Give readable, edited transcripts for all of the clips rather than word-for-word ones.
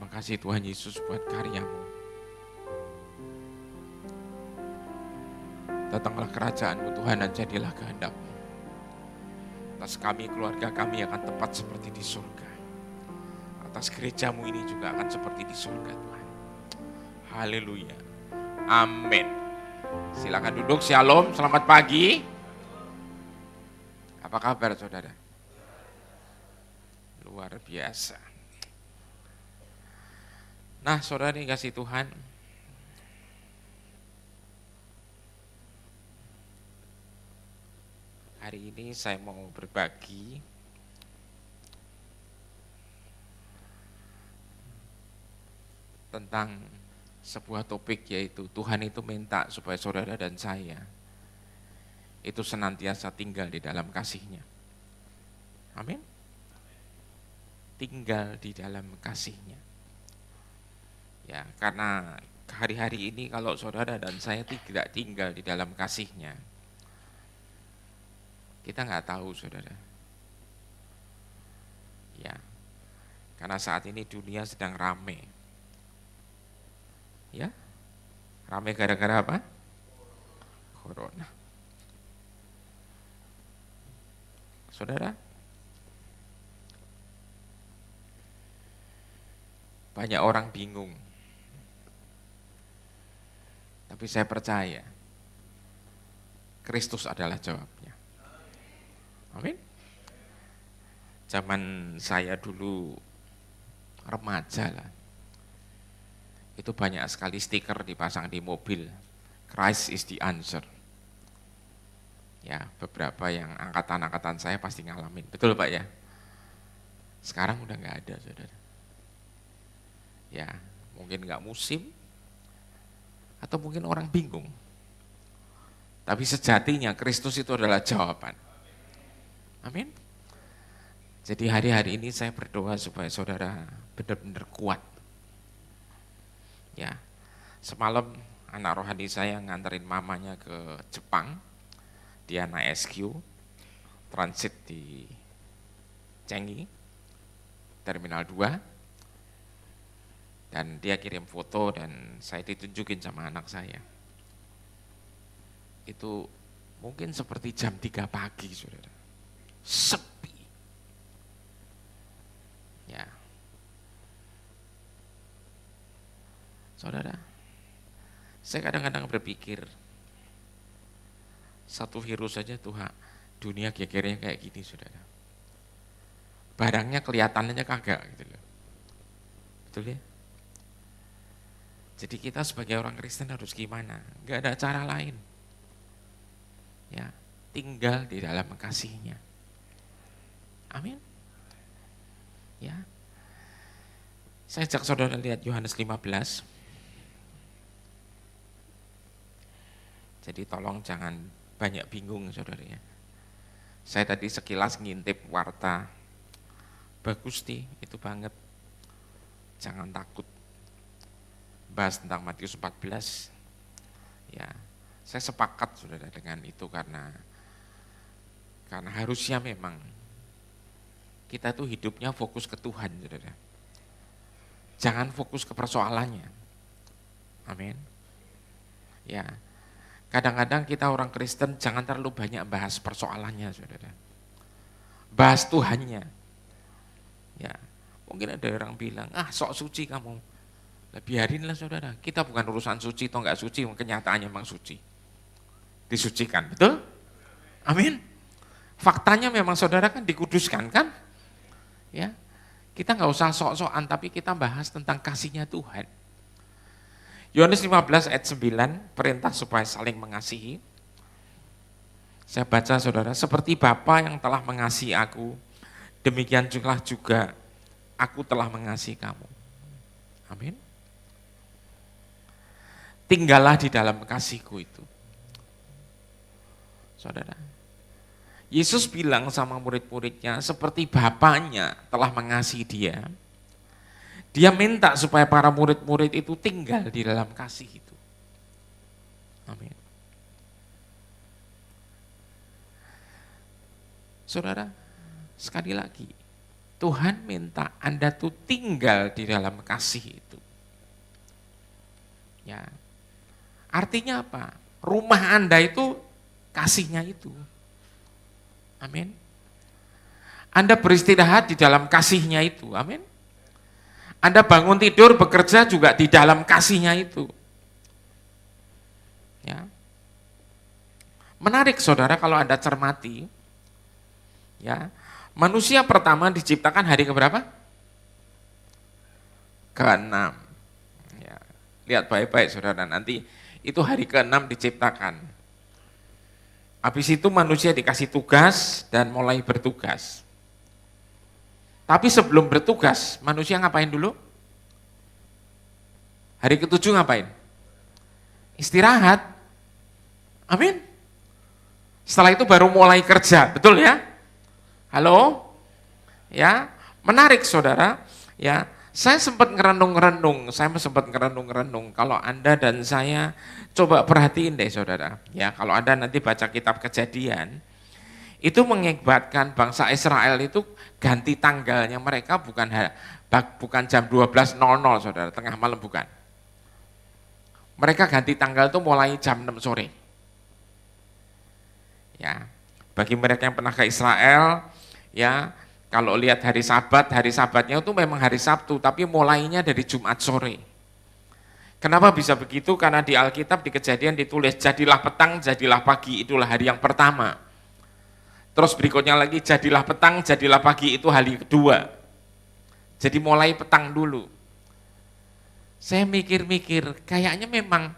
Terima kasih Tuhan Yesus buat karya-Mu. Datanglah kerajaan-Mu Tuhan dan jadilah kehendak-Mu. Atas kami, keluarga kami akan tepat seperti di surga. Atas gereja-Mu ini juga akan seperti di surga Tuhan. Haleluya. Amin. Silakan duduk, shalom, selamat pagi. Apa kabar saudara? Luar biasa. Nah saudara dikasih Tuhan, hari ini saya mau berbagi tentang sebuah topik, yaitu Tuhan itu minta supaya saudara dan saya itu senantiasa tinggal di dalam kasih-Nya. Amin. Tinggal di dalam kasih-Nya. Ya, karena hari-hari ini kalau saudara dan saya tidak tinggal di dalam kasih-Nya, kita nggak tahu saudara. Ya, karena saat ini dunia sedang rame. Ya, rame gara-gara apa? Corona. Saudara, banyak orang bingung. Tapi saya percaya Kristus adalah jawabnya. Amin. Zaman saya dulu remaja lah, itu banyak sekali stiker dipasang di mobil, Christ is the answer. Ya, beberapa yang angkatan-angkatan saya pasti ngalamin, betul Pak ya? Sekarang udah nggak ada saudara. Ya, mungkin nggak musim, atau mungkin orang bingung. Tapi sejatinya Kristus itu adalah jawaban. Amin. Jadi hari-hari ini saya berdoa supaya saudara benar-benar kuat. Ya, semalam anak rohani saya nganterin mamanya ke Jepang. Dia naik SQ, transit di Changi, Terminal 2. Dan dia kirim foto dan saya ditunjukin sama anak saya. Itu mungkin seperti jam 3 pagi saudara. Sepi. Ya. Saudara, saya kadang-kadang berpikir, satu virus saja Tuhan, dunia gegernya kayak gini saudara. Barangnya kelihatannya kagak gitu loh. Betul ya? Jadi kita sebagai orang Kristen harus gimana? Gak ada cara lain. Ya, tinggal di dalam kasih-Nya. Amin. Ya. Saya ajak saudara lihat Yohanes 15. Jadi tolong jangan banyak bingung saudara ya. Saya tadi sekilas ngintip warta. Bagus nih, itu banget. Jangan takut. Bahas tentang Matius 14. Ya, saya sepakat saudara dengan itu karena harusnya memang kita tuh hidupnya fokus ke Tuhan saudara. Jangan fokus ke persoalannya. Amin. Ya, kadang-kadang kita orang Kristen jangan terlalu banyak bahas persoalannya saudara. Bahas Tuhannya. Ya, mungkin ada orang bilang, sok suci kamu. Biarinlah saudara, kita bukan urusan suci atau enggak suci, kenyataannya memang suci. Disucikan, betul? Amin. Faktanya memang saudara kan dikuduskan kan? Ya, kita nggak usah sok-sokan, tapi kita bahas tentang kasih-Nya Tuhan. Yohanes 15 ayat 9, perintah supaya saling mengasihi. Saya baca saudara, seperti Bapa yang telah mengasihi aku, demikian juga aku telah mengasihi kamu. Amin. Tinggallah di dalam kasih-Ku itu. Saudara, Yesus bilang sama murid-muridnya, seperti Bapaknya telah mengasihi dia, Dia minta supaya para murid-murid itu tinggal di dalam kasih itu. Amin. Saudara, sekali lagi, Tuhan minta Anda tuh tinggal di dalam kasih itu. Ya. Artinya apa? Rumah Anda itu kasihnya itu. Amin. Anda beristirahat di dalam kasihnya itu. Amin. Anda bangun tidur, bekerja juga di dalam kasihnya itu. Ya. Menarik saudara kalau Anda cermati, ya, manusia pertama diciptakan hari keberapa? Ke-6. Ya. Lihat baik-baik saudara, nanti itu hari ke-6 diciptakan. Habis itu manusia dikasih tugas dan mulai bertugas. Tapi sebelum bertugas, manusia ngapain dulu? Hari ke-7 ngapain? Istirahat. Amin. Setelah itu baru mulai kerja, betul ya? Halo? Ya, menarik saudara. Ya, saya sempat ngerenung-renung kalau Anda dan saya coba perhatiin deh saudara. Ya, kalau Anda nanti baca kitab Kejadian, itu mengibaratkan bangsa Israel itu ganti tanggalnya mereka bukan jam 12.00 saudara, tengah malam bukan. Mereka ganti tanggal itu mulai jam 6 sore. Ya, bagi mereka yang pernah ke Israel, ya kalau lihat hari Sabatnya itu memang hari Sabtu, tapi mulainya dari Jumat sore. Kenapa bisa begitu? Karena di Alkitab di Kejadian ditulis jadilah petang, jadilah pagi, itulah hari yang pertama. Terus berikutnya lagi jadilah petang, jadilah pagi, itu hari kedua. Jadi mulai petang dulu. Saya mikir-mikir, kayaknya memang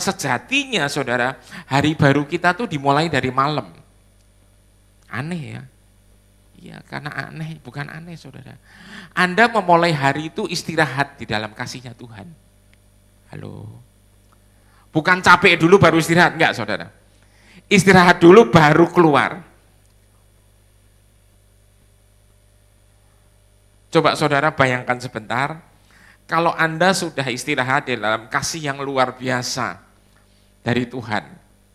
sejatinya saudara, hari baru kita tuh dimulai dari malam. Aneh ya. Iya, karena aneh, bukan aneh saudara. Anda memulai hari itu istirahat di dalam kasihnya Tuhan. Halo. Bukan capek dulu baru istirahat, enggak saudara. Istirahat dulu baru keluar. Coba saudara bayangkan sebentar, kalau Anda sudah istirahat di dalam kasih yang luar biasa dari Tuhan,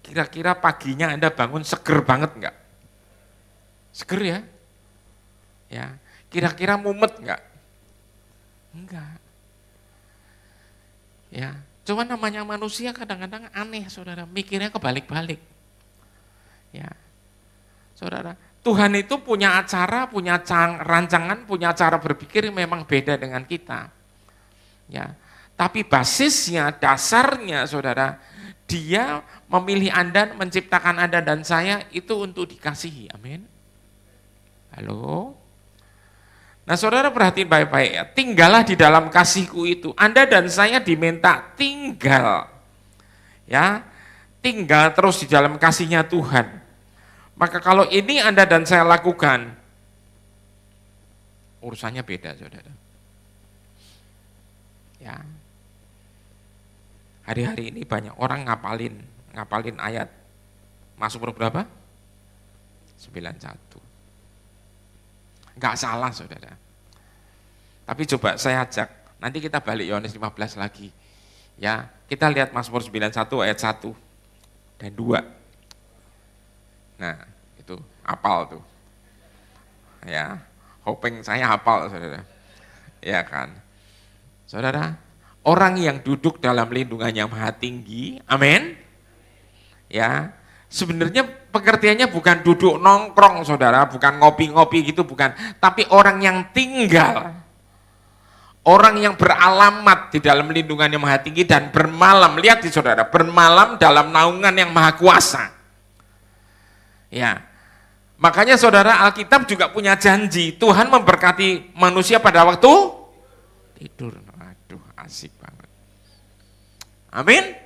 kira-kira paginya Anda bangun seger banget enggak? Seger ya? Ya, kira-kira mumet enggak? Enggak. Ya, cuma namanya manusia kadang-kadang aneh saudara, mikirnya kebalik-balik. Ya, saudara, Tuhan itu punya acara, punya rancangan, punya cara berpikir yang memang beda dengan kita. Ya, tapi basisnya, dasarnya saudara, Dia memilih Anda, menciptakan Anda dan saya itu untuk dikasihi. Amin. Halo. Nah saudara perhatiin baik-baik ya, tinggallah di dalam kasihku itu. Anda dan saya diminta tinggal. Ya, tinggal terus di dalam kasihnya Tuhan. Maka kalau ini Anda dan saya lakukan, urusannya beda saudara. Ya. Hari-hari ini banyak orang ngapalin ayat. Mazmur berapa? 91. Enggak salah saudara. Tapi coba saya ajak, nanti kita balik Yohanes 15 lagi. Ya, kita lihat Mazmur 91 ayat 1 dan 2. Nah, itu hafal tuh. Ya, hoping saya hafal saudara. Ya kan. Saudara, orang yang duduk dalam lindungan yang maha tinggi, amin. Ya, sebenarnya pengertiannya bukan duduk nongkrong saudara, bukan ngopi-ngopi gitu, bukan. Tapi orang yang tinggal, orang yang beralamat di dalam lindungan yang maha tinggi dan bermalam, lihat di saudara, bermalam dalam naungan yang maha kuasa. Ya, makanya saudara Alkitab juga punya janji, Tuhan memberkati manusia pada waktu tidur. Aduh, asik banget. Amin.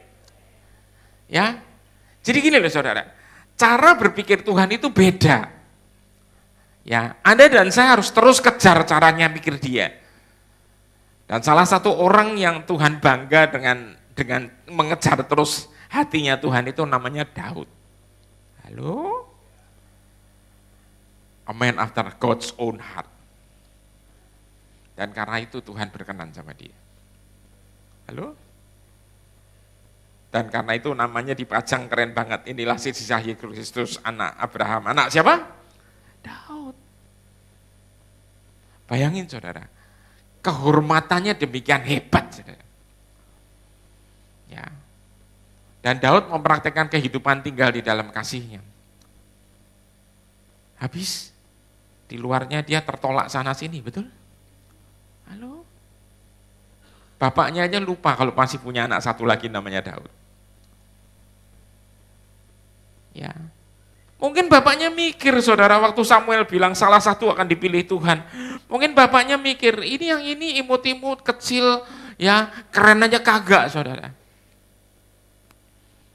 Ya, jadi gini loh saudara, cara berpikir Tuhan itu beda. Ya, Anda dan saya harus terus kejar caranya pikir Dia. Dan salah satu orang yang Tuhan bangga dengan mengejar terus hatinya Tuhan itu namanya Daud. Halo? A man after God's own heart. Dan karena itu Tuhan berkenan sama dia. Halo? Dan karena itu namanya dipajang keren banget. Inilah sisa Kristus, anak Abraham. Anak siapa? Daud. Bayangin saudara, kehormatannya demikian hebat saudara. Ya. Dan Daud mempraktekkan kehidupan tinggal di dalam kasihnya. Habis, di luarnya dia tertolak sana sini, betul? Halo? Bapaknya aja lupa kalau masih punya anak satu lagi namanya Daud. Ya. Mungkin bapaknya mikir saudara waktu Samuel bilang salah satu akan dipilih Tuhan. Mungkin bapaknya mikir ini yang ini imut-imut kecil ya keren aja kagak saudara.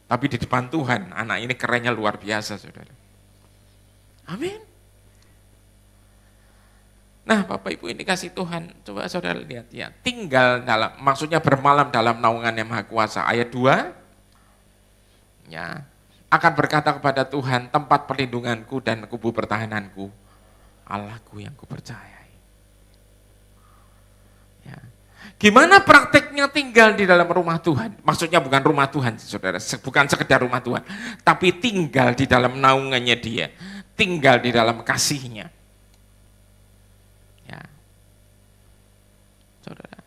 Tapi di depan Tuhan anak ini kerennya luar biasa saudara. Amin. Nah Bapak Ibu ini kasih Tuhan, coba saudara lihat ya, tinggal dalam, maksudnya bermalam dalam naungan yang maha kuasa. Ayat 2, ya, akan berkata kepada Tuhan, tempat perlindunganku dan kubu pertahananku, Allahku yang kupercayai. Ya. Gimana prakteknya tinggal di dalam rumah Tuhan? Maksudnya bukan rumah Tuhan, saudara, bukan sekedar rumah Tuhan, tapi tinggal di dalam naungannya Dia, tinggal di dalam kasihnya. Ya. Saudara,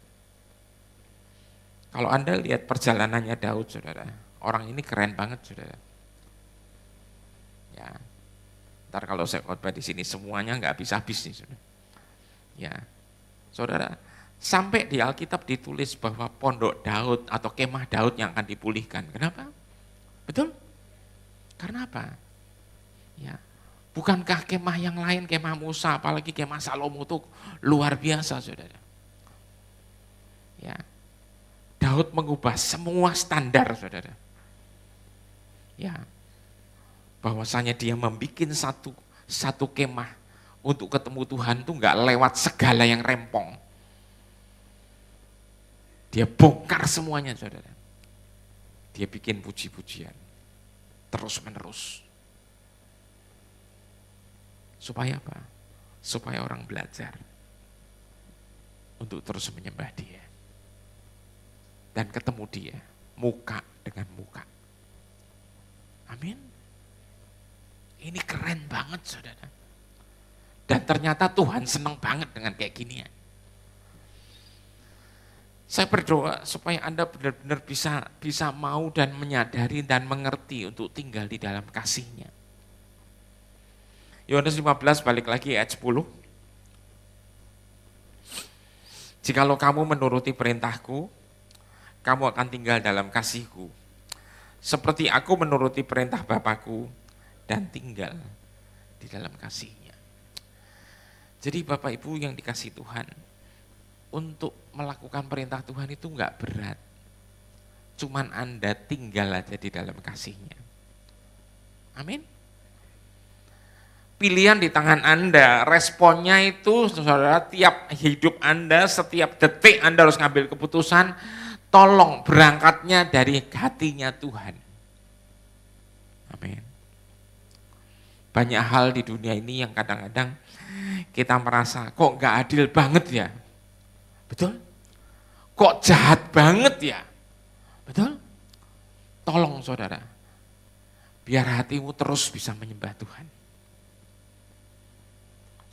kalau Anda lihat perjalanannya Daud, saudara, orang ini keren banget, saudara. Ya, ntar kalau saya khotbah di sini semuanya nggak habis-habis nih, saudara. Ya, saudara. Sampai di Alkitab ditulis bahwa pondok Daud atau kemah Daud yang akan dipulihkan. Kenapa? Betul? Karena apa? Ya, bukankah kemah yang lain, kemah Musa, apalagi kemah Salomo itu luar biasa, saudara. Ya, Daud mengubah semua standar, saudara. Ya, bahwasanya dia membuat satu kemah untuk ketemu Tuhan itu nggak lewat segala yang rempong. Dia bongkar semuanya, saudara. Dia bikin puji-pujian terus-menerus. Supaya apa? Supaya orang belajar untuk terus menyembah Dia. Dan ketemu Dia, muka dengan muka. Amin. Ini keren banget, saudara. Dan ternyata Tuhan senang banget dengan kayak ginian. Saya berdoa supaya Anda benar-benar bisa mau dan menyadari dan mengerti untuk tinggal di dalam kasih-Nya. Yohanes 15 balik lagi ayat 10. Jikalau kamu menuruti perintahku, kamu akan tinggal dalam kasih-Ku. Seperti aku menuruti perintah Bapakku dan tinggal di dalam kasih-Nya. Jadi Bapak Ibu yang dikasih Tuhan, untuk melakukan perintah Tuhan itu enggak berat. Cuman Anda tinggal aja di dalam kasih-Nya. Amin. Pilihan di tangan Anda, responnya itu saudara, tiap hidup Anda, setiap detik Anda harus ngambil keputusan, tolong berangkatnya dari hatinya Tuhan. Amin. Banyak hal di dunia ini yang kadang-kadang kita merasa, kok enggak adil banget ya? Betul? Kok jahat banget ya? Betul? Tolong saudara, biar hatimu terus bisa menyembah Tuhan.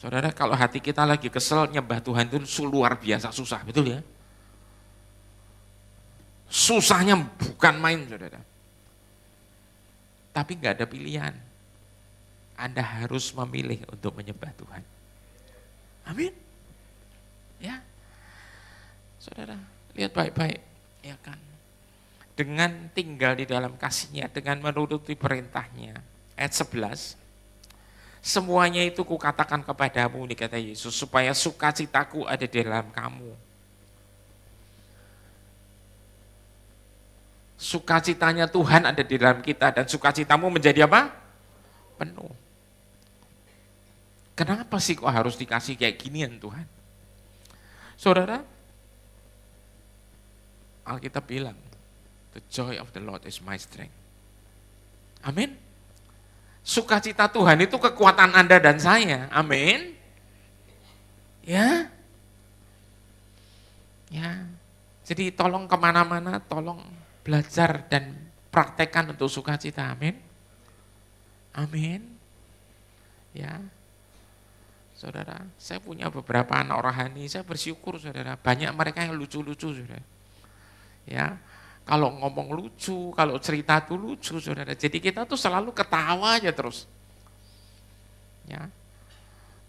Saudara, kalau hati kita lagi kesel, nyembah Tuhan itu luar biasa susah, betul ya? Susahnya bukan main, saudara. Tapi enggak ada pilihan. Anda harus memilih untuk menyembah Tuhan. Amin. Ya. Saudara, lihat baik-baik, ya kan? Dengan tinggal di dalam kasih-Nya, dengan menuruti perintah-Nya. Ayat 11, semuanya itu kukatakan kepadamu, ini kata Yesus, supaya sukacitaku ada di dalam kamu. Sukacitanya Tuhan ada di dalam kita, dan sukacitamu menjadi apa? Penuh. Kenapa sih kok harus dikasih kayak ginian Tuhan? Saudara, Alkitab bilang, the joy of the Lord is my strength. Amin. Sukacita Tuhan itu kekuatan Anda dan saya. Amin. Ya. Ya. Jadi tolong kemana-mana, tolong belajar dan praktekkan untuk sukacita. Amin. Amin. Ya. Saudara, saya punya beberapa anak rohani, saya bersyukur saudara, banyak mereka yang lucu-lucu saudara. Ya, kalau ngomong lucu, kalau cerita tuh lucu saudara. Jadi kita tuh selalu ketawa aja terus. Ya,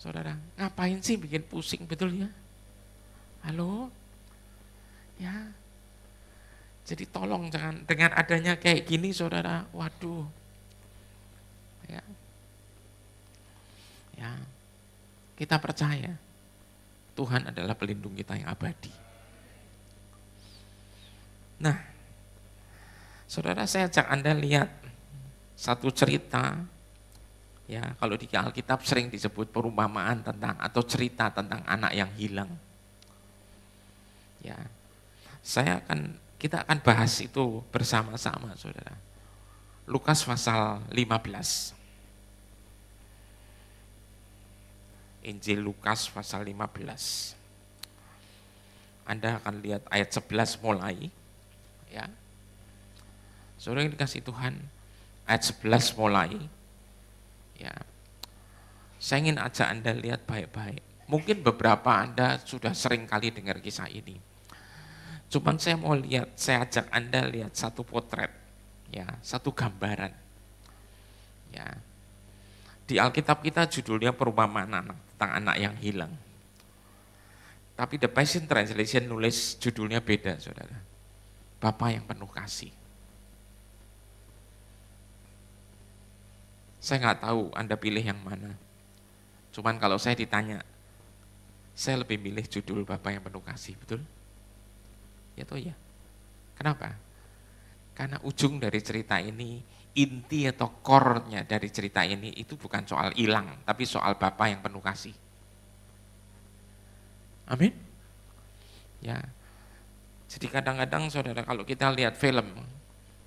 saudara, ngapain sih bikin pusing, betul ya? Halo? Ya, jadi tolong jangan dengan adanya kayak gini saudara, waduh. Ya, ya, kita percaya Tuhan adalah pelindung kita yang abadi. Nah, saudara, saya ajak Anda lihat satu cerita, ya kalau di Alkitab sering disebut perumpamaan tentang atau cerita tentang anak yang hilang. Ya, kita akan bahas itu bersama-sama, saudara. Lukas pasal 15. Injil Lukas pasal 15. Anda akan lihat ayat 11 mulai, ya. Saudara yang dikasih Tuhan, ayat 11 mulai, ya. Saya ingin ajak Anda lihat baik-baik. Mungkin beberapa Anda sudah sering kali dengar kisah ini. Cuman saya mau lihat, saya ajak Anda lihat satu potret, ya, satu gambaran. Ya. Di Alkitab kita judulnya perumpamaan anak, tentang anak yang hilang. Tapi The Passion Translation nulis judulnya beda, saudara. Bapa yang penuh kasih. Saya nggak tahu Anda pilih yang mana. Cuman kalau saya ditanya, saya lebih milih judul Bapa yang penuh kasih, betul? Ya toh ya. Kenapa? Karena ujung dari cerita ini, inti atau core-nya dari cerita ini itu bukan soal hilang, tapi soal Bapa yang penuh kasih. Amin. Ya. Jadi kadang-kadang saudara kalau kita lihat film,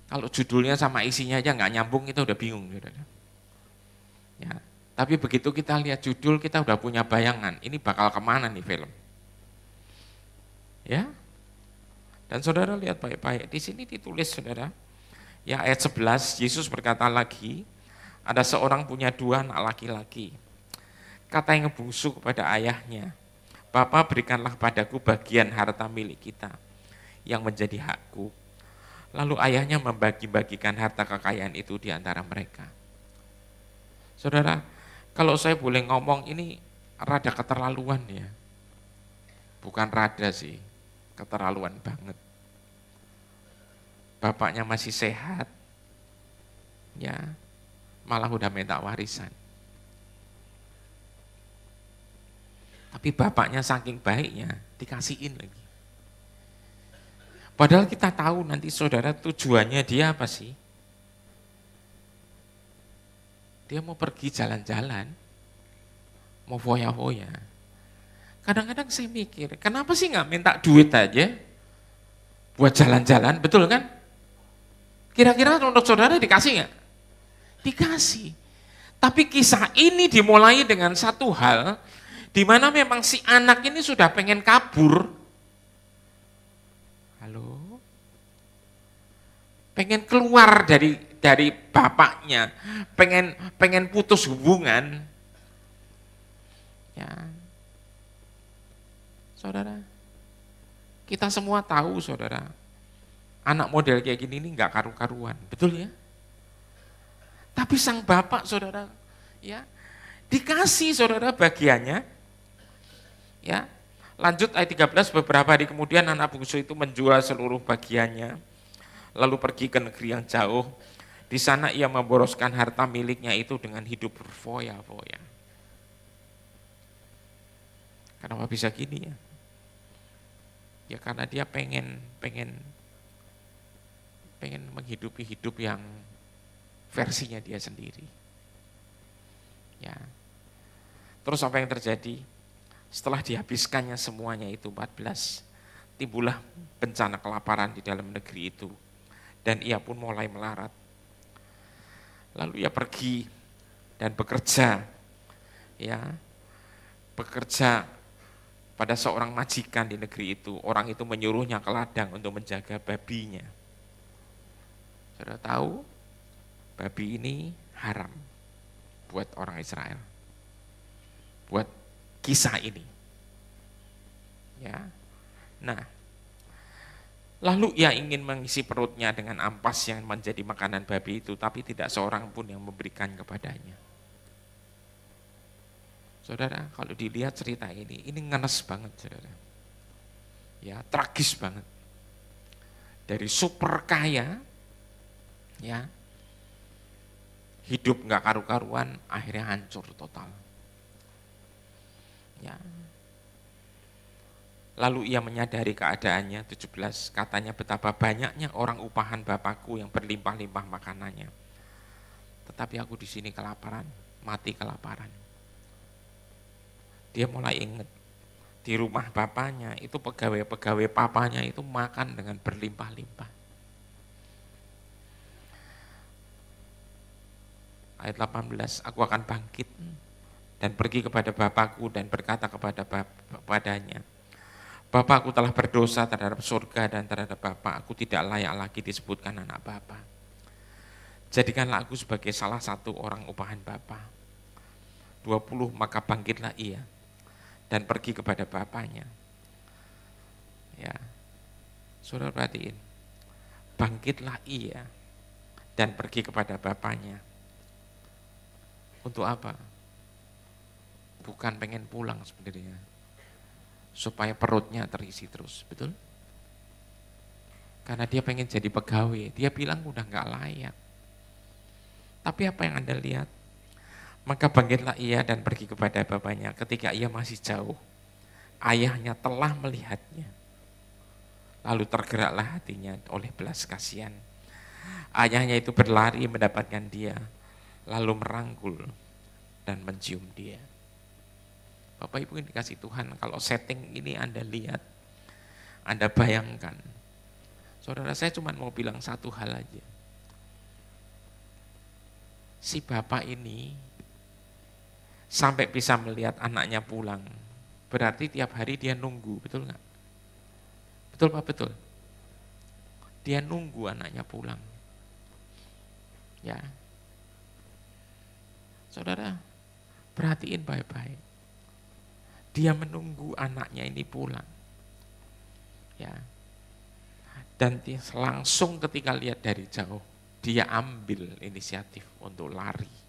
kalau judulnya sama isinya aja nggak nyambung, kita udah bingung, saudara. Ya. Tapi begitu kita lihat judul, kita udah punya bayangan, ini bakal kemana nih film. Ya. Dan saudara lihat baik-baik, di sini ditulis saudara, ya ayat 11, Yesus berkata lagi, ada seorang punya 2 anak laki-laki. Kata yang bungsu kepada ayahnya, Bapa berikanlah padaku bagian harta milik kita yang menjadi hakku. Lalu ayahnya membagi-bagikan harta kekayaan itu di antara mereka. Saudara, kalau saya boleh ngomong ini rada keterlaluan ya. Bukan rada sih, keterlaluan banget. Bapaknya masih sehat, ya malah udah minta warisan. Tapi bapaknya saking baiknya dikasihin lagi. Padahal kita tahu nanti saudara tujuannya dia apa sih? Dia mau pergi jalan-jalan, mau foya-foya. Kadang-kadang saya mikir, kenapa sih nggak minta duit aja buat jalan-jalan, betul kan? Kira-kira untuk saudara dikasih nggak? Dikasih. Tapi kisah ini dimulai dengan satu hal, di mana memang si anak ini sudah pengen kabur. Halo? Pengen keluar dari bapaknya, pengen putus hubungan. Ya. Saudara, kita semua tahu saudara, anak model kayak gini ini nggak karu-karuan, betul ya? Tapi sang bapak saudara, ya dikasih saudara bagiannya, ya. Lanjut ayat 13, beberapa hari kemudian anak bungsu itu menjual seluruh bagiannya, lalu pergi ke negeri yang jauh. Di sana ia memboroskan harta miliknya itu dengan hidup berfoya-foya. Kenapa bisa gini ya? Ya karena dia pengen menghidupi hidup yang versinya dia sendiri. Ya. Terus apa yang terjadi? Setelah dihabiskannya semuanya itu 14, timbullah bencana kelaparan di dalam negeri itu dan ia pun mulai melarat. Lalu ia pergi dan bekerja, ya, bekerja pada seorang majikan di negeri itu. Orang itu menyuruhnya ke ladang untuk menjaga babinya. Saudara tahu, babi ini haram buat orang Israel. Buat kisah ini. Ya. Nah, lalu ia ingin mengisi perutnya dengan ampas yang menjadi makanan babi itu, tapi tidak seorang pun yang memberikan kepadanya. Saudara, kalau dilihat cerita ini ngenes banget, saudara. Ya, tragis banget. Dari super kaya, ya, hidup nggak karu-karuan, akhirnya hancur total. Ya. Lalu ia menyadari keadaannya, 17, katanya betapa banyaknya orang upahan Bapakku yang berlimpah-limpah makanannya. Tetapi aku di sini kelaparan, mati kelaparan. Dia mulai ingat, di rumah bapaknya itu pegawai-pegawai papanya itu makan dengan berlimpah-limpah. Ayat 18, aku akan bangkit dan pergi kepada Bapakku dan berkata kepadanya, Bapa, aku telah berdosa terhadap surga dan terhadap Bapa, aku tidak layak lagi disebutkan anak Bapa. Jadikanlah aku sebagai salah satu orang upahan Bapa. 20, maka bangkitlah ia dan pergi kepada bapaknya. Ya, saudara perhatiin, bangkitlah ia dan pergi kepada bapaknya. Untuk apa? Bukan pengen pulang sebenarnya, supaya perutnya terisi terus, betul? Karena dia pengen jadi pegawai, dia bilang udah gak layak. Tapi apa yang Anda lihat? Maka bangkitlah ia dan pergi kepada bapaknya. Ketika ia masih jauh, ayahnya telah melihatnya. Lalu tergeraklah hatinya oleh belas kasihan. Ayahnya itu berlari mendapatkan dia, lalu merangkul dan mencium dia. Bapak Ibu yang dikasih Tuhan, kalau setting ini Anda lihat, Anda bayangkan. Saudara, saya cuma mau bilang satu hal aja. Si bapak ini sampai bisa melihat anaknya pulang, berarti tiap hari dia nunggu, betul nggak? Betul Pak, betul. Dia nunggu anaknya pulang. Ya. Saudara, perhatiin baik-baik. Dia menunggu anaknya ini pulang. Ya. Dan langsung ketika lihat dari jauh, dia ambil inisiatif untuk lari.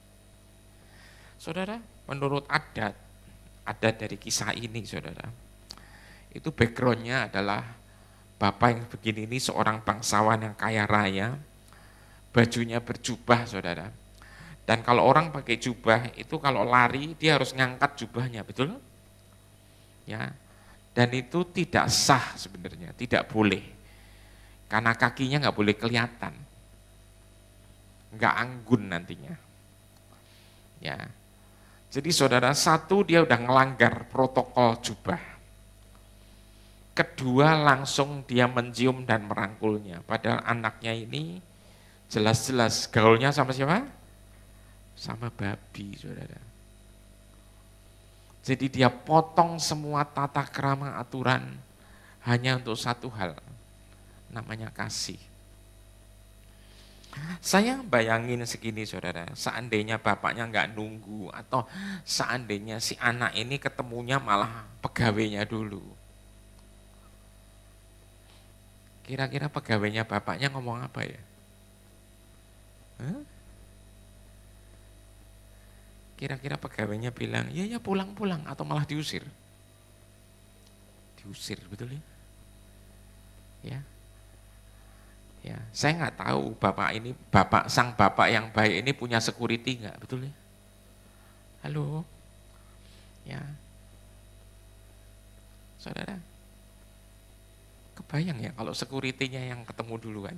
Saudara, menurut adat dari kisah ini, saudara, itu backgroundnya adalah bapak yang begini ini seorang bangsawan yang kaya raya, bajunya berjubah, saudara. Dan kalau orang pakai jubah itu kalau lari dia harus ngangkat jubahnya, betul? Ya. Dan itu tidak sah sebenarnya, tidak boleh. Karena kakinya nggak boleh kelihatan. Nggak anggun nantinya. Ya. Jadi saudara, satu dia udah ngelanggar protokol jubah. Kedua langsung dia mencium dan merangkulnya. Padahal anaknya ini jelas-jelas gaulnya sama siapa? Sama babi, saudara. Jadi dia potong semua tata krama aturan hanya untuk satu hal, namanya kasih. Saya bayangin segini saudara, seandainya bapaknya nggak nunggu atau seandainya si anak ini ketemunya malah pegawainya dulu. Kira-kira pegawainya bapaknya ngomong apa ya? Kira-kira pegawainya bilang, ya pulang-pulang atau malah diusir? Diusir, betul ya? Ya. Ya, saya nggak tahu sang bapak yang baik ini punya security nggak, betul ya? Halo, ya, saudara, kebayang ya kalau security-nya yang ketemu duluan,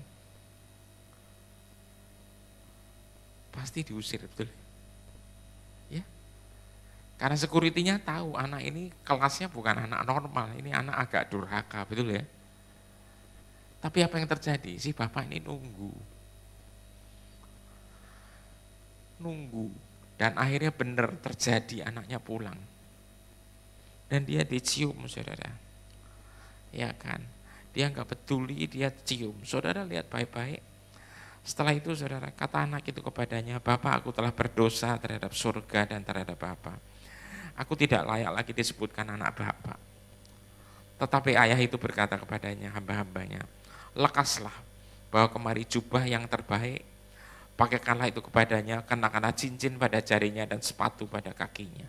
pasti diusir, betul? Ya, karena security-nya tahu anak ini kelasnya bukan anak normal, ini anak agak durhaka, betul ya? Tapi apa yang terjadi? Si bapak ini nunggu, dan akhirnya benar terjadi, anaknya pulang. Dan dia dicium, saudara. Ya kan? Dia nggak peduli, dia cium. Saudara lihat baik-baik. Setelah itu saudara, kata anak itu kepadanya, Bapak, aku telah berdosa terhadap surga dan terhadap Bapak. Aku tidak layak lagi disebutkan anak bapak. Tetapi ayah itu berkata kepadanya, hamba-hambanya, lekaslah, bawa kemari jubah yang terbaik, pakaikanlah itu kepadanya, kenakanlah cincin pada jarinya dan sepatu pada kakinya.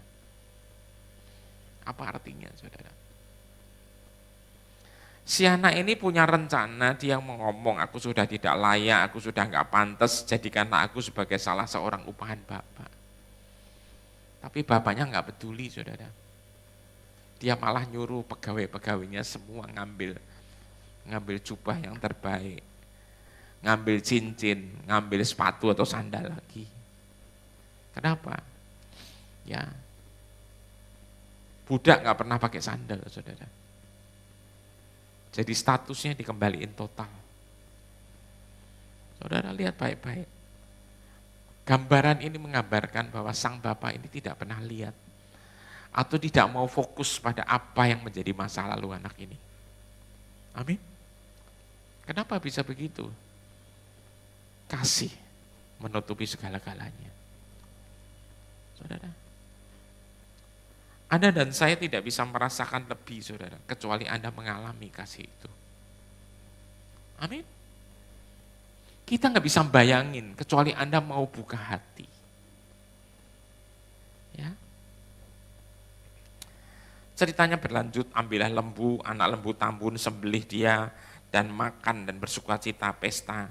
Apa artinya, saudara? Si anak ini punya rencana, dia mau ngomong, aku sudah tidak layak, aku sudah nggak pantas, jadikanlah aku sebagai salah seorang upahan bapak. Tapi bapaknya nggak peduli, saudara. Dia malah nyuruh pegawai-pegawainya semua ngambil jubah yang terbaik, ngambil cincin, ngambil sepatu atau sandal lagi. Kenapa? Ya, budak nggak pernah pakai sandal, saudara. Jadi statusnya dikembaliin total. Saudara lihat baik-baik. Gambaran ini menggambarkan bahwa sang bapak ini tidak pernah lihat atau tidak mau fokus pada apa yang menjadi masa lalu anak ini. Amin. Kenapa bisa begitu? Kasih menutupi segala-galanya. Saudara, Anda dan saya tidak bisa merasakan lebih, saudara, kecuali Anda mengalami kasih itu. Amin. Kita nggak bisa bayangin, kecuali Anda mau buka hati. Ya. Ceritanya berlanjut, ambillah lembu, anak lembu tambun, sembelih dia, dan makan dan bersukacita pesta.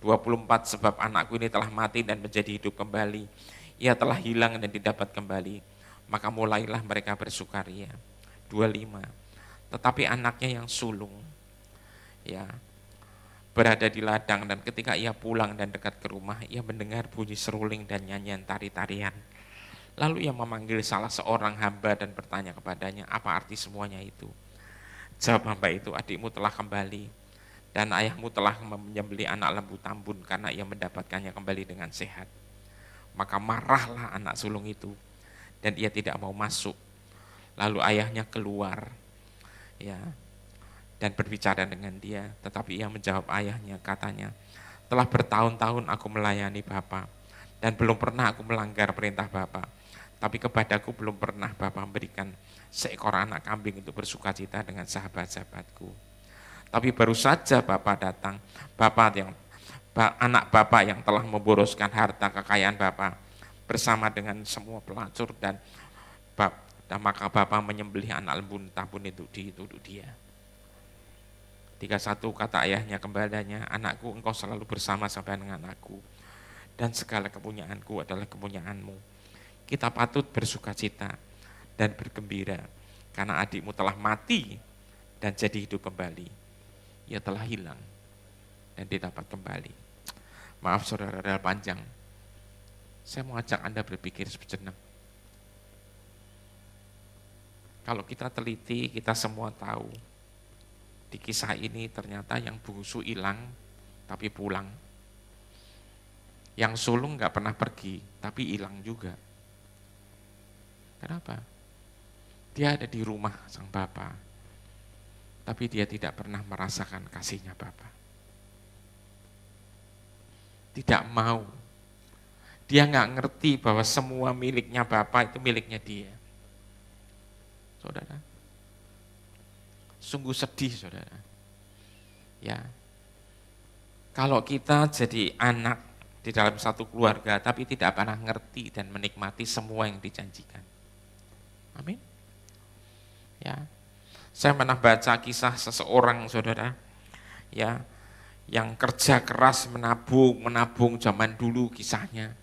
24, sebab anakku ini telah mati dan menjadi hidup kembali. Ia telah hilang dan didapat kembali. Maka mulailah mereka bersukaria. 25, tetapi anaknya yang sulung, ya, berada di ladang, dan ketika ia pulang dan dekat ke rumah, ia mendengar bunyi seruling dan nyanyian tari-tarian. Lalu ia memanggil salah seorang hamba dan bertanya kepadanya, apa arti semuanya itu? Jawab hamba itu, adikmu telah kembali dan ayahmu telah menyembelih anak lembu tambun karena ia mendapatkannya kembali dengan sehat. Maka marahlah anak sulung itu dan ia tidak mau masuk. Lalu ayahnya keluar, ya, dan berbicara dengan dia, tetapi ia menjawab ayahnya, katanya, telah bertahun-tahun aku melayani Bapa dan belum pernah aku melanggar perintah Bapa. Tapi kepadaku belum pernah Bapa memberikan seekor anak kambing untuk bersukacita dengan sahabat-sahabatku. Tapi baru saja Bapa datang, anak Bapa yang telah memboroskan harta kekayaan Bapa bersama dengan semua pelacur, dan maka Bapa menyembelih anak lembu tambun itu untuk dia. 31, kata ayahnya kepadanya, anakku, engkau selalu bersama-sama dengan aku, dan segala kepunyaanku adalah kepunyaanmu. Kita patut bersukacita dan bergembira, karena adikmu telah mati dan jadi hidup kembali. Ia telah hilang dan didapat kembali. Maaf saudara, panjang. Saya mau ajak Anda berpikir sejenak. Kalau kita teliti, kita semua tahu, di kisah ini ternyata yang bungsu hilang tapi pulang. Yang sulung gak pernah pergi tapi hilang juga. Kenapa? Dia ada di rumah sang Bapa, tapi dia tidak pernah merasakan kasihnya Bapa. Tidak mau. Dia gak ngerti bahwa semua miliknya Bapa itu miliknya dia. Saudara, sungguh sedih, saudara. Ya, kalau kita jadi anak di dalam satu keluarga, tapi tidak pernah ngerti dan menikmati semua yang dijanjikan. Amin. Ya, saya pernah baca kisah seseorang, saudara, ya, yang kerja keras menabung zaman dulu kisahnya.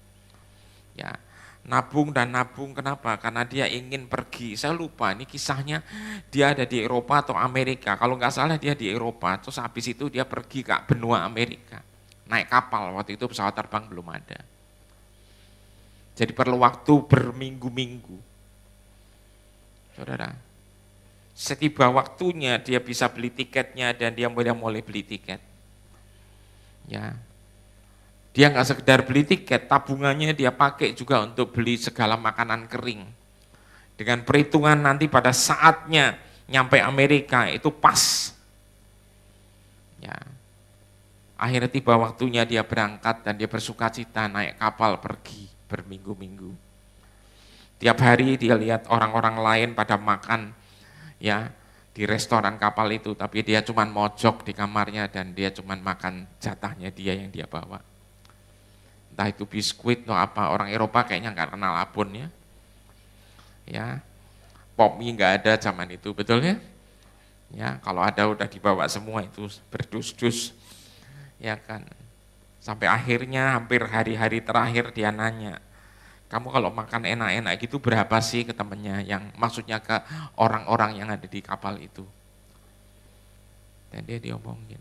Ya, nabung dan nabung, kenapa? Karena dia ingin pergi. Saya lupa ini kisahnya, dia ada di Eropa atau Amerika. Kalau nggak salah dia di Eropa, terus habis itu dia pergi ke benua Amerika. Naik kapal, waktu itu pesawat terbang belum ada. Jadi perlu waktu berminggu-minggu. Saudara, setiba waktunya dia bisa beli tiketnya dan dia mulai beli tiket. Ya, dia nggak sekedar beli tiket, tabungannya dia pakai juga untuk beli segala makanan kering. Dengan perhitungan nanti pada saatnya nyampe Amerika itu pas. Ya, akhirnya tiba waktunya dia berangkat dan dia bersukacita naik kapal pergi berminggu-minggu. Tiap hari dia lihat orang-orang lain pada makan ya di restoran kapal itu, tapi dia cuman mojok di kamarnya dan dia cuman makan jatahnya dia yang dia bawa. Entah itu biskuit atau apa, orang Eropa kayaknya nggak kenal abon ya. Ya, pop mie nggak ada zaman itu, betul ya? Ya, kalau ada udah dibawa semua itu berdus-dus, ya kan. Sampai akhirnya hampir hari-hari terakhir dia nanya, kamu kalau makan enak-enak gitu berapa sih ke temennya, yang maksudnya ke orang-orang yang ada di kapal itu. Dan dia diomongin,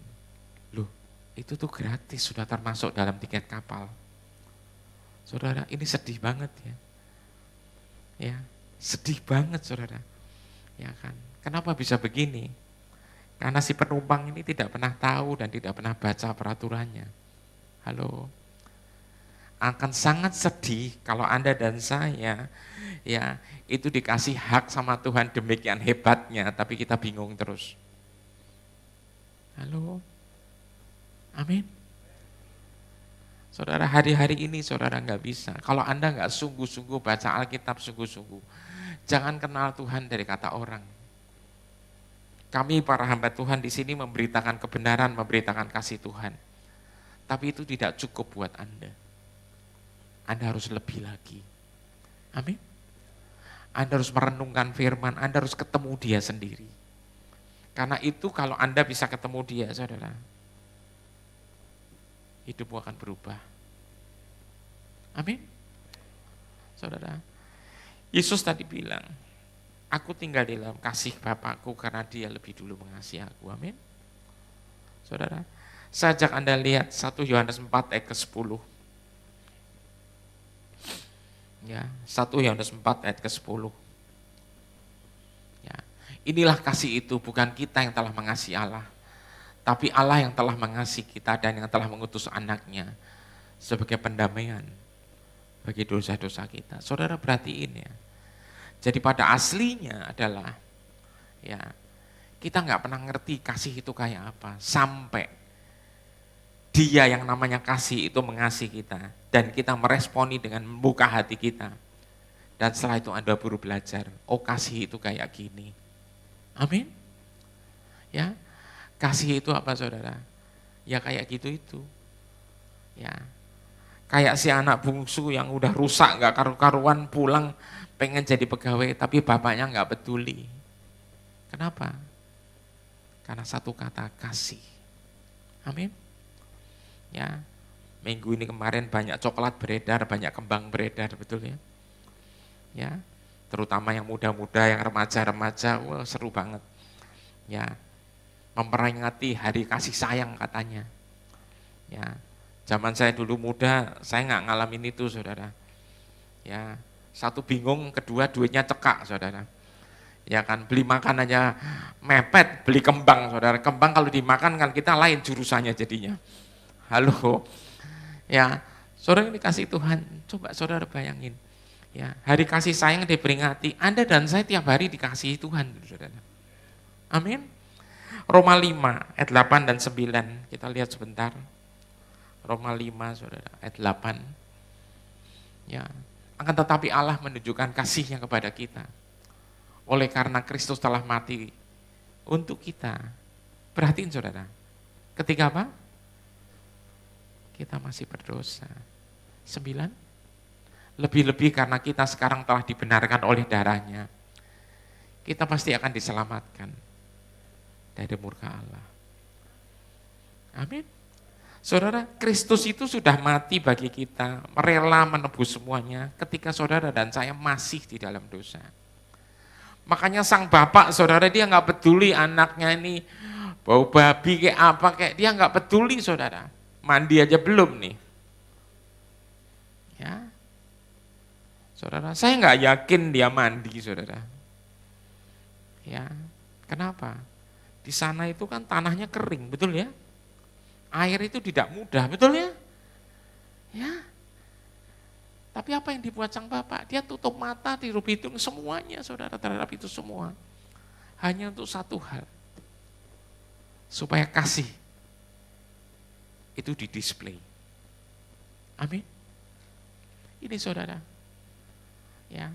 loh itu tuh gratis, sudah termasuk dalam tiket kapal. Saudara, ini sedih banget ya. Ya, sedih banget saudara. Ya kan, kenapa bisa begini? Karena si penumpang ini tidak pernah tahu dan tidak pernah baca peraturannya. Halo. Akan sangat sedih kalau Anda dan saya ya itu dikasih hak sama Tuhan demikian hebatnya, tapi kita bingung terus. Halo. Amin. Saudara, hari-hari ini saudara nggak bisa. Kalau Anda nggak sungguh-sungguh baca Alkitab sungguh-sungguh, jangan kenal Tuhan dari kata orang. Kami para hamba Tuhan di sini memberitakan kebenaran, memberitakan kasih Tuhan. Tapi itu tidak cukup buat Anda. Anda harus lebih lagi. Amin. Anda harus merenungkan firman, Anda harus ketemu dia sendiri. Karena itu kalau Anda bisa ketemu dia, saudara, hidupmu akan berubah. Amin. Saudara, Yesus tadi bilang, aku tinggal di dalam kasih Bapakku karena dia lebih dulu mengasihi aku. Amin. Saudara, saya ajak Anda lihat 1 Yohanes 4 ayat ke-10. Ya, 1 Yohanes 4 ayat ke-10. Ya, inilah kasih itu, bukan kita yang telah mengasihi Allah, tapi Allah yang telah mengasihi kita dan yang telah mengutus anaknya sebagai pendamaian bagi dosa-dosa kita. Saudara perhatiin ya. Jadi pada aslinya adalah ya kita nggak pernah ngerti kasih itu kayak apa sampai dia yang namanya kasih itu mengasihi kita dan kita meresponi dengan membuka hati kita. Dan setelah itu Anda baru belajar, oh kasih itu kayak gini. Amin. Ya. Kasih itu apa saudara? Ya kayak gitu itu. Ya. Kayak si anak bungsu yang udah rusak gak karu-karuan pulang pengen jadi pegawai tapi bapaknya gak peduli. Kenapa? Karena satu kata kasih. Amin. Ya. Minggu ini kemarin banyak coklat beredar, banyak kembang beredar, betul ya? Ya. Terutama yang muda-muda, yang remaja-remaja, wah seru banget. Ya. Memperingati hari kasih sayang katanya. Ya, zaman saya dulu muda, saya nggak ngalamin itu, saudara. Ya, satu bingung, kedua duitnya cekak, saudara. Ya kan, beli makan aja mepet, beli kembang, saudara. Kembang kalau dimakan kan kita lain jurusannya jadinya. Halo, ya, saudara ini kasih Tuhan. Coba saudara bayangin, ya hari kasih sayang diperingati. Anda dan saya tiap hari dikasihi Tuhan, saudara. Amin. Roma 5 ayat 8 dan 9, kita lihat sebentar. Roma 5 saudara, ayat 8. Ya, akan tetapi Allah menunjukkan kasihnya kepada kita. Oleh karena Kristus telah mati untuk kita. Perhatiin saudara, ketika apa? Kita masih berdosa. 9. Lebih-lebih karena kita sekarang telah dibenarkan oleh darahnya. Kita pasti akan diselamatkan dari murka Allah. Amin. Saudara, Kristus itu sudah mati bagi kita, rela menebus semuanya ketika saudara dan saya masih di dalam dosa. Makanya sang bapak, saudara, dia nggak peduli anaknya ini bau babi kayak apa, kayak dia nggak peduli, saudara. Mandi aja belum nih. Ya, saudara, saya nggak yakin dia mandi, saudara. Ya, kenapa? Di sana itu kan tanahnya kering, betul ya? Air itu tidak mudah, betul ya? Ya. Tapi apa yang dibuat sang bapak? Dia tutup mata, tirup hidung semuanya, saudara, terhadap itu semua. Hanya untuk satu hal. Supaya kasih itu didisplay. Amin. Ini saudara. Ya.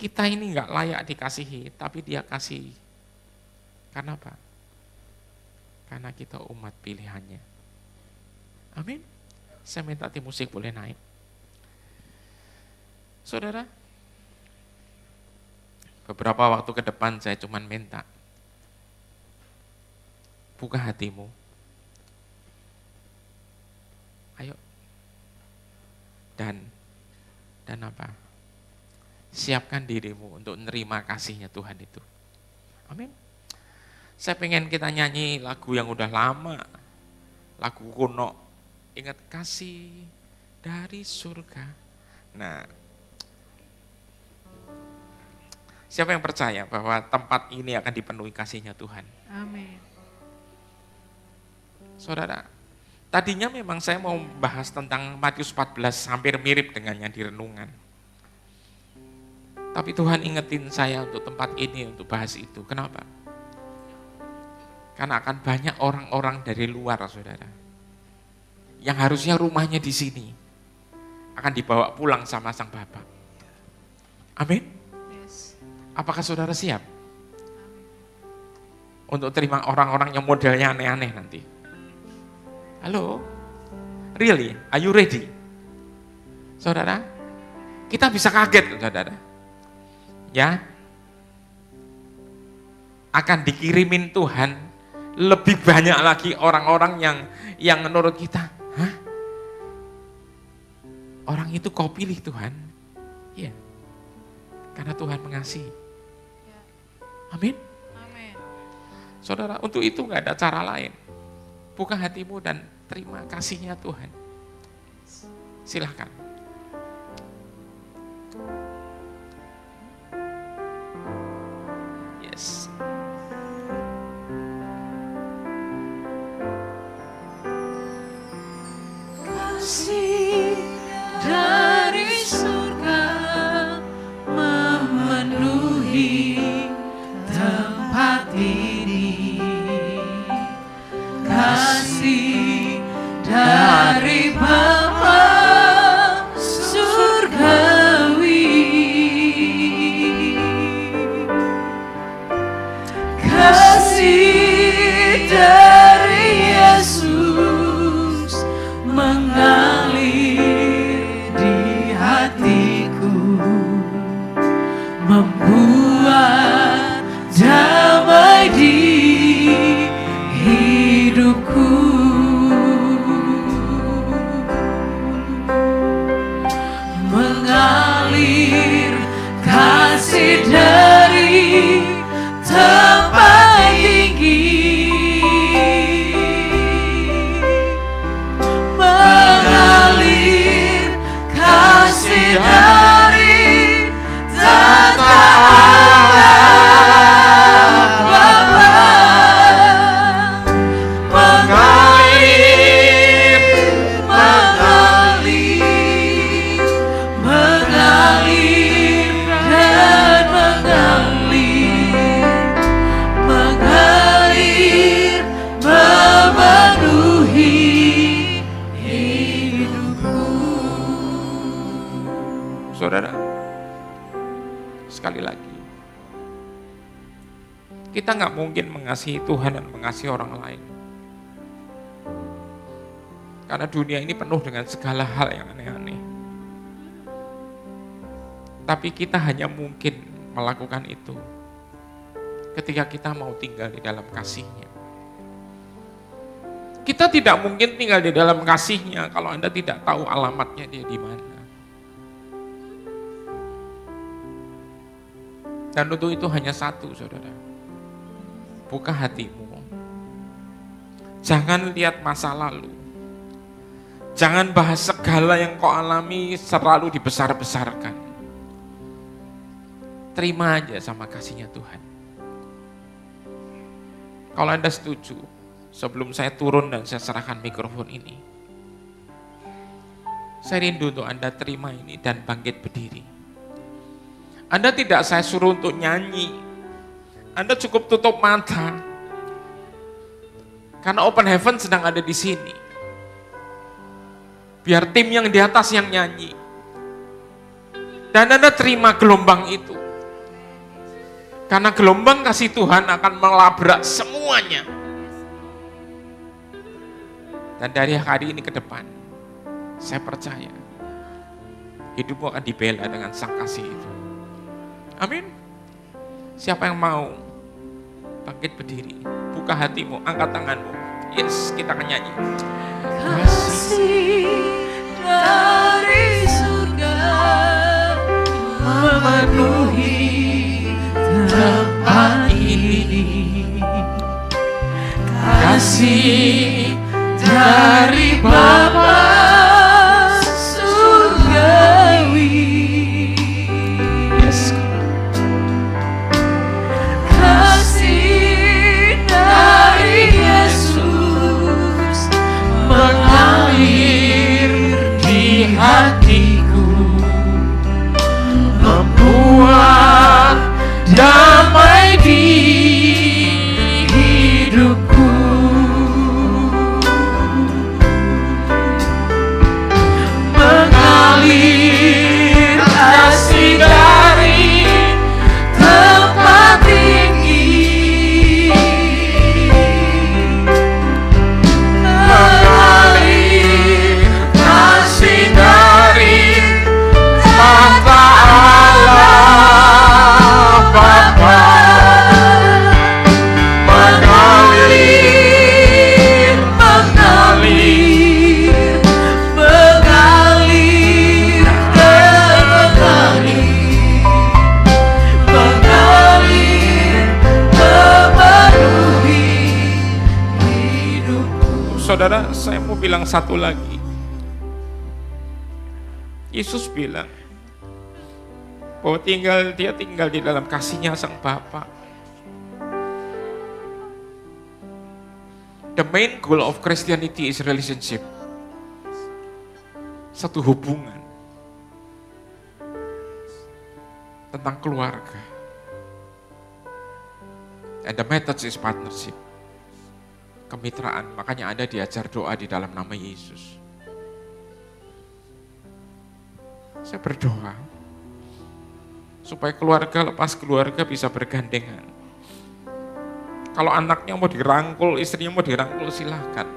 Kita ini nggak layak dikasihi, tapi Dia kasih. Karena apa? Karena kita umat pilihannya. Amin. Saya minta tim musik boleh naik. Saudara, beberapa waktu ke depan saya cuma minta, buka hatimu. Ayo. Dan apa? Siapkan dirimu untuk menerima kasihnya Tuhan itu. Amin. Saya pengen kita nyanyi lagu yang udah lama, lagu kuno. Ingat kasih dari surga. Nah, siapa yang percaya bahwa tempat ini akan dipenuhi kasihnya Tuhan? Amin. Saudara, tadinya memang saya mau bahas tentang Matius 14, hampir mirip dengan yang di renungan. Tapi Tuhan ingetin saya untuk tempat ini, untuk bahas itu. Kenapa? Karena akan banyak orang-orang dari luar, saudara, yang harusnya rumahnya di sini, akan dibawa pulang sama Sang Bapa. Amin? Yes. Apakah saudara siap? Untuk terima orang-orang yang modelnya aneh-aneh nanti? Halo? Really? Are you ready? Saudara? Kita bisa kaget, saudara. Ya? Akan dikirimin Tuhan lebih banyak lagi orang-orang yang menurut kita, hah? Orang itu kau pilih Tuhan? Iya. Karena Tuhan mengasihi. Amin? Amin. Saudara, untuk itu nggak ada cara lain. Buka hatimu dan terima kasihnya Tuhan. Silahkan. Yes. Kasih dari surga memenuhi tempat ini. Kasih dari Bapa surgawi. Kasih dari Yesus mengalir di hatiku, membuat damai di hidupku. Mengalir kasih dari tempat tinggi. Mengalir kasih dari tata Allah Bapa. Mengalir, mengalir, mengalir dan mengalir, mengalir memenuhi hidupku. Saudara, sekali lagi, kita nggak mungkin mengasihi Tuhan dan mengasihi orang lain. Karena dunia ini penuh dengan segala hal yang aneh-aneh. Tapi kita hanya mungkin melakukan itu ketika kita mau tinggal di dalam kasih-Nya. Kita tidak mungkin tinggal di dalam kasih-Nya kalau Anda tidak tahu alamatnya Dia di mana. Dan untuk itu hanya satu, saudara. Buka hatimu. Jangan lihat masa lalu. Jangan bahas segala yang kau alami selalu dibesar-besarkan. Terima aja sama kasihnya Tuhan. Kalau Anda setuju, sebelum saya turun dan saya serahkan mikrofon ini, saya rindu untuk Anda terima ini dan bangkit berdiri. Anda tidak saya suruh untuk nyanyi. Anda cukup tutup mata. Karena Open Heaven sedang ada di sini. Biar tim yang di atas yang nyanyi. Dan Anda terima gelombang itu. Karena gelombang kasih Tuhan akan melabrak semuanya. Dan dari hari ini ke depan, saya percaya hidupmu akan dibela dengan sang kasih itu. Amin. Siapa yang mau bangkit berdiri, buka hatimu, angkat tanganmu. Yes, kita akan nyanyi. Kasih dari surga memenuhi tempat ini. Kasih dari Bapa surgawi. Yes. Kasih dari Yesus mengalir di hatiku, membuat damai di hidupku. Mengalir kasih dari tempat tinggi. Mengalir kasih dari mata Allah Bapa. Mengalir, mengalir, mengalir dan mengalir, mengalir memenuhi hidupku. Saudara, saya mau bilang satu lagi. Yesus bilang bahwa dia tinggal di dalam kasihnya sang Bapa. The main goal of Christianity is relationship. Satu hubungan tentang keluarga. And the method is partnership. Kemitraan, makanya ada diajar doa di dalam nama Yesus. Saya berdoa supaya keluarga lepas keluarga bisa bergandengan. Kalau anaknya mau dirangkul, istrinya mau dirangkul, silahkan.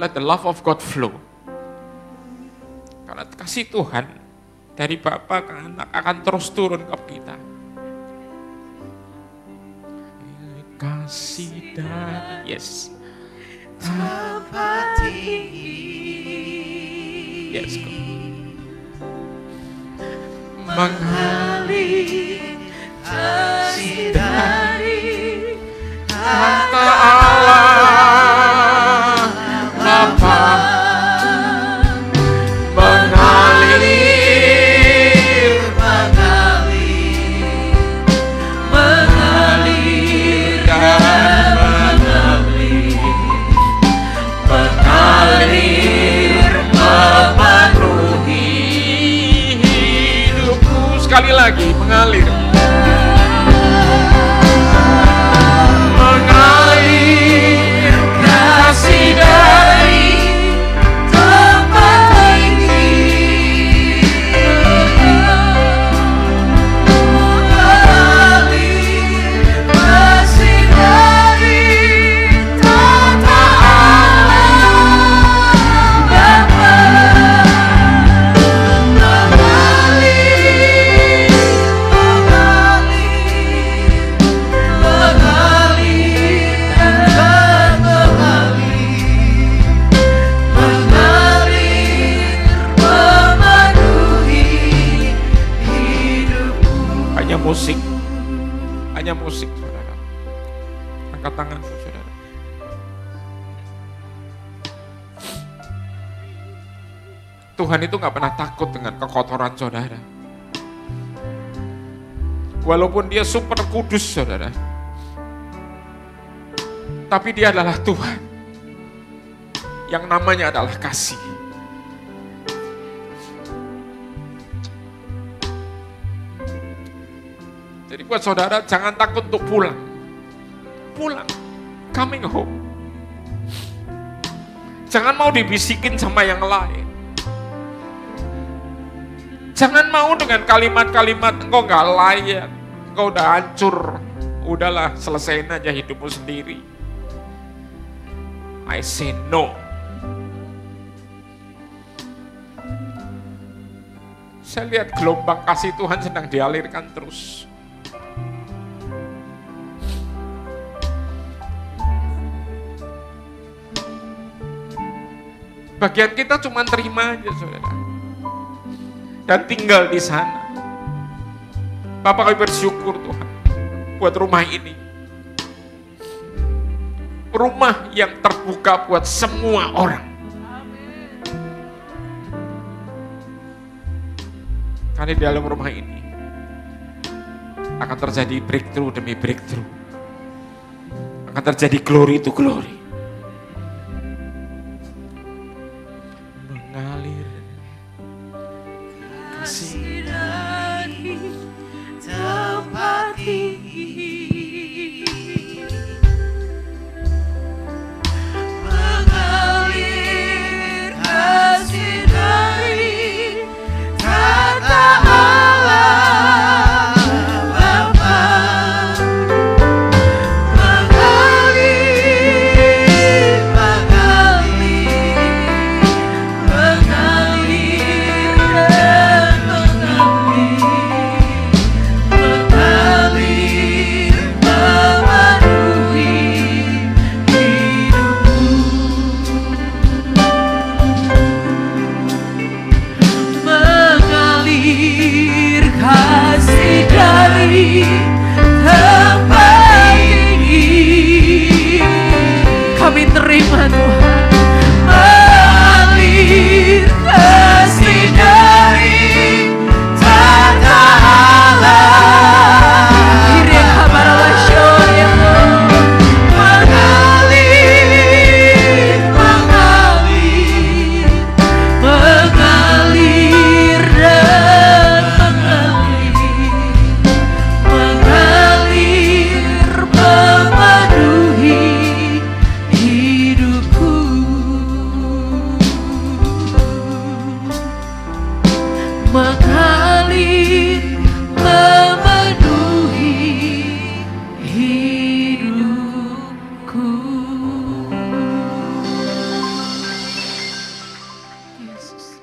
Let the love of God flow. Karena kasih Tuhan dari Bapa ke anak akan terus turun ke kita. Kasih dan yes. Tempat tinggi. Yes, God. Mengalir kasih dari Mata Allah Bapa mengalir, mengalir, mengalir dan mengalir, mengalir memenuhi hidupku. Sekali lagi mengalir. Mengalir kasih dari tempat tinggi. Mengalir kasih dari tata Allah Bapa. Mengalir, mengalir, mengalir dan mengalir, mengalir memenuhi hidupku. Hanya musik, saudara. Angkat tanganmu, saudara. Tuhan itu gak pernah takut dengan kekotoran saudara. Walaupun dia super kudus, saudara. Tapi dia adalah Tuhan yang namanya adalah kasih. Jadi buat saudara, jangan takut untuk pulang. Pulang, coming home. Jangan mau dibisikin sama yang lain. Jangan mau dengan kalimat-kalimat engkau gak layak, engkau udah hancur, udahlah selesaiin aja hidupmu sendiri. I say no. Saya lihat gelombang kasih Tuhan sedang dialirkan terus. Bagian kita cuma terima aja, saudara. Dan tinggal di sana. Bapak, kami bersyukur Tuhan buat rumah ini. Rumah yang terbuka buat semua orang. Karena di dalam rumah ini akan terjadi breakthrough demi breakthrough. Akan terjadi glory to glory. Mengalir kasih dari tempat ini, mengalir kasih dari tata Allah Bapa, mengalir, mengalir, mengalir dan mengalir, mengalir memenuhi hidupku, mengalir kasih dari tempat ini. Kami terima Tuhan, mengalir kasih dari tata Allah. Kiri kabar lasyorimu, mengalir, mengalir, mengalir dan mengalir, memenuhi hidupku, mengalir, memenuhi hidupku. Yesus.